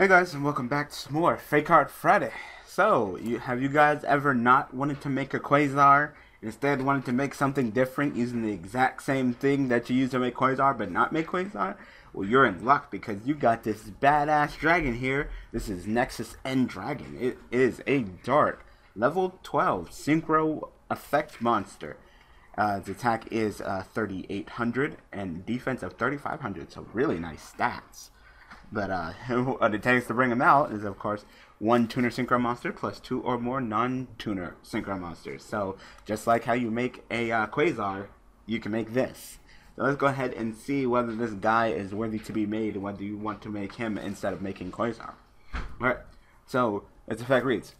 Hey guys, and welcome back to some more Fake Art Friday. So, have you guys ever not wanted to make a Quasar, instead wanted to make something different using the exact same thing that you use to make Quasar, but not make Quasar? Well, you're in luck because you got this badass dragon here. This is Nexus N Dragon. It is a dark, level 12 Synchro Effect Monster. Its attack is 3,800 and defense of 3,500, so really nice stats. But what it takes to bring them out is, of course, one Tuner Synchro Monster plus 2 or more non-Tuner Synchro Monsters. So, just like how you make a Quasar, you can make this. So let's go ahead and see whether this guy is worthy to be made and whether you want to make him instead of making Quasar. Alright, so its effect reads,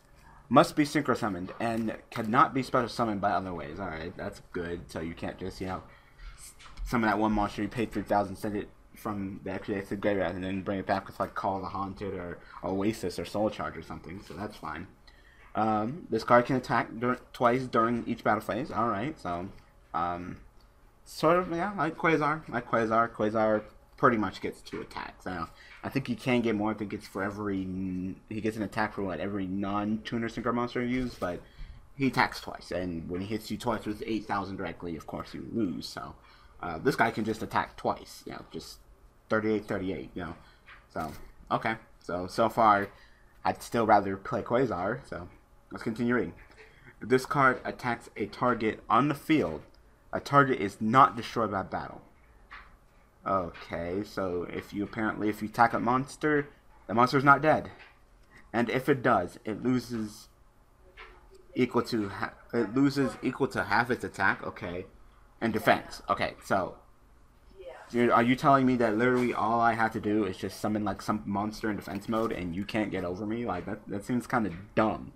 must be Synchro Summoned and cannot be special summoned by other ways. Alright, that's good. So you can't just, summon that one monster, you pay 3,000, send it from the extra graveyard and then bring it back with like Call of the Haunted or Oasis or Soul Charge or something, so that's fine. This card can attack twice during each battle phase. Alright, so sort of, yeah, like Quasar. Quasar pretty much gets 2 attacks. I think he can get more. I think it's for he gets an attack for every non-Tuner Synchro Monster you use, but he attacks twice, and when he hits you twice with 8,000 directly, of course you lose. So this guy can just attack twice, just 38, So, okay. So far, I'd still rather play Quasar, so let's continue reading. If this card attacks a target on the field, a target is not destroyed by battle. Okay, so if you attack a monster, the monster is not dead. And if it does, it loses equal to half its attack, okay, and defense. Okay, so are you telling me that literally all I have to do is just summon like some monster in defense mode and you can't get over me? Like that seems kind of dumb.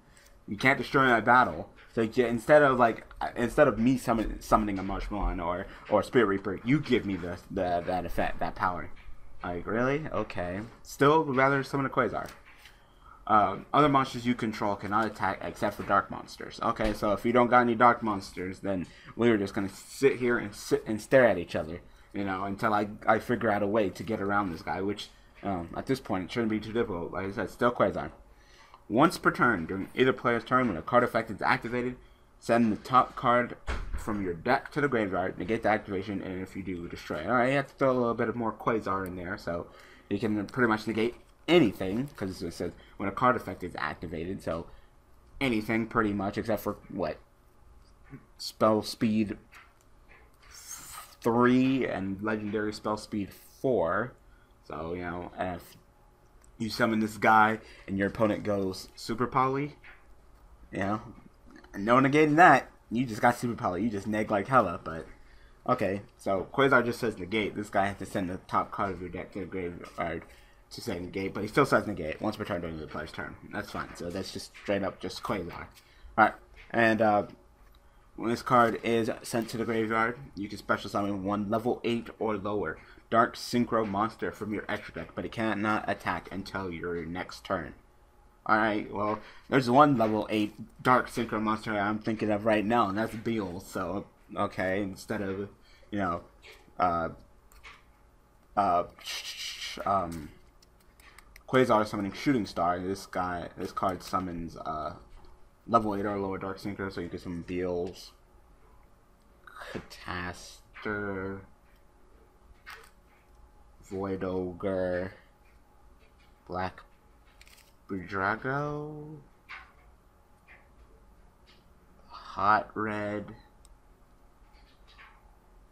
You can't destroy my battle. So instead of me summoning a Marshmallow or Spirit Reaper, you give me that effect, that power. Like really? Okay. Still rather summon a Quasar. Other monsters you control cannot attack except for dark monsters. Okay, so if you don't got any dark monsters, then we're just gonna sit here and stare at each other, until I figure out a way to get around this guy, which at this point it shouldn't be too difficult. Like I said, still Quasar. Once per turn, during either player's turn, when a card effect is activated, send the top card from your deck to the graveyard, negate the activation, and if you do, destroy it. Alright, you have to throw a little bit of more Quasar in there, so you can pretty much negate anything, because it says when a card effect is activated, so anything pretty much, except for, spell speed 3 and legendary spell speed 4, so, if you summon this guy and your opponent goes super poly, no negating that, you just got super poly, you just neg like hella. But okay, so Quasar just says negate. This guy has to send the top card of your deck to the graveyard to say negate, but he still says negate once per turn during the player's turn. That's fine, so that's just straight up just Quasar. Alright, and when this card is sent to the graveyard, you can special summon one level 8 or lower Dark Synchro Monster from your extra deck, but it cannot attack until your next turn. Alright, well, there's one level 8 Dark Synchro Monster I'm thinking of right now, and that's Beal. So, okay, instead of, Quasar summoning Shooting Star, this card summons, level 8 or lower Dark Synchro, so you can summon Beals, Catastor, Void Ogre, Black Budrago, Hot Red,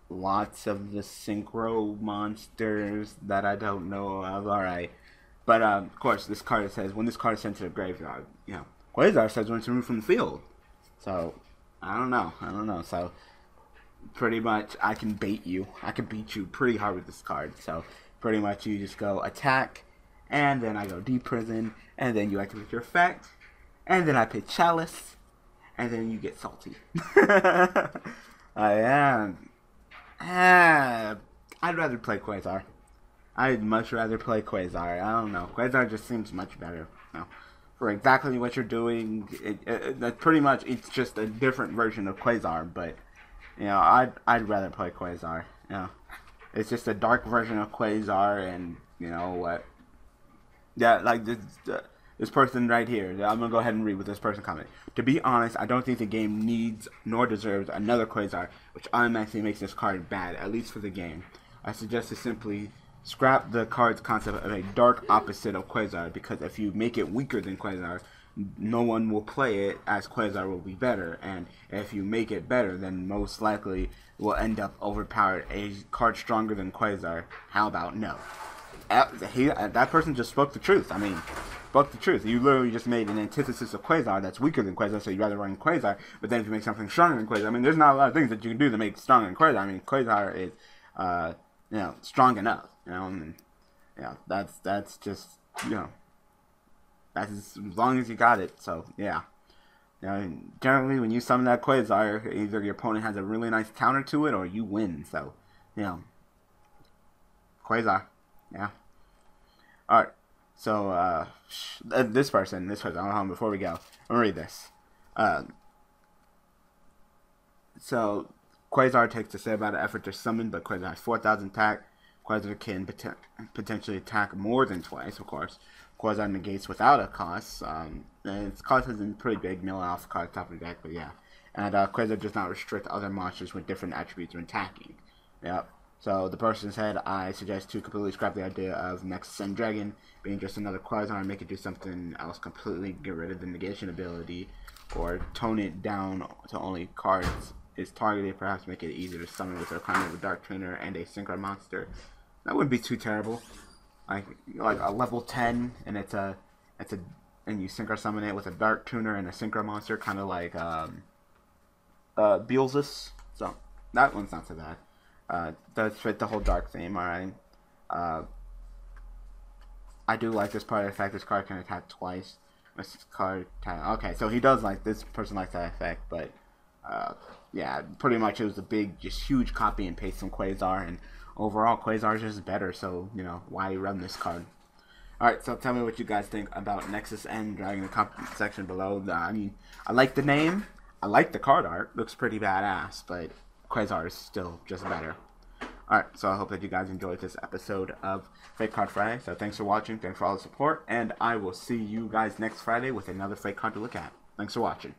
lots of the Synchro Monsters that I don't know of. Alright, but of course this card says when this card is sent to the graveyard, Quasar says when it's removed from the field. So I don't know. So pretty much I can bait you. I can beat you pretty hard with this card. So pretty much you just go attack, and then I go deprison, and then you activate your effect, and then I play Chalice, and then you get salty. I'd rather play Quasar. I'd much rather play Quasar. I don't know. Quasar just seems much better. For exactly what you're doing, pretty much it's just a different version of Quasar, but I'd rather play Quasar. It's just a dark version of Quasar, and you know what? Yeah, like this person right here. I'm gonna go ahead and read what this person commented. To be honest, I don't think the game needs nor deserves another Quasar, which automatically makes this card bad, at least for the game. I suggest to simply scrap the card's concept of a dark opposite of Quasar, because if you make it weaker than Quasar, no one will play it, as Quasar will be better, and if you make it better, then most likely will end up overpowered a card stronger than Quasar. How about no? That person just spoke the truth. I mean, spoke the truth. You literally just made an antithesis of Quasar that's weaker than Quasar, so you'd rather run Quasar. But then if you make something stronger than Quasar, I mean, there's not a lot of things that you can do to make stronger than Quasar. I mean, Quasar is, strong enough. And that's just, that's as long as you got it. So yeah. Generally, when you summon that Quasar, either your opponent has a really nice counter to it, or you win. So, Quasar. Yeah. Alright. So, this person, before we go, I'm gonna read this. So, Quasar takes a fair amount of effort to summon, but Quasar has 4,000 attack. Quasar can potentially attack more than twice, of course. Quasar negates without a cost. And its cost isn't pretty big, mill off card top of the deck, but yeah. And Quasar does not restrict other monsters with different attributes when attacking. Yep. So the person said, I suggest to completely scrap the idea of Nexus and Dragon being just another Quasar and make it do something else completely, get rid of the negation ability, or tone it down to only cards is targeted, perhaps make it easier to summon with a kind of a Dark Tuner and a Synchro Monster. That wouldn't be too terrible. Like a level 10, and and you Synchro Summon it with a Dark Tuner and a Synchro Monster, kind of like Beelzus. So that one's not so bad. Does fit the whole dark theme, alright. I do like this part of the effect. This card can attack twice. This card okay, so he does like, this person likes that effect, but yeah, pretty much it was a big, just huge copy and paste from Quasar, and overall Quasar is just better, so why run this card? Alright, so tell me what you guys think about Nexus and Dragon in the comment section below. I mean, I like the name, I like the card art, looks pretty badass, but Quasar is still just better. Alright, so I hope that you guys enjoyed this episode of Fake Card Friday. So thanks for watching, thanks for all the support, and I will see you guys next Friday with another fake card to look at. Thanks for watching.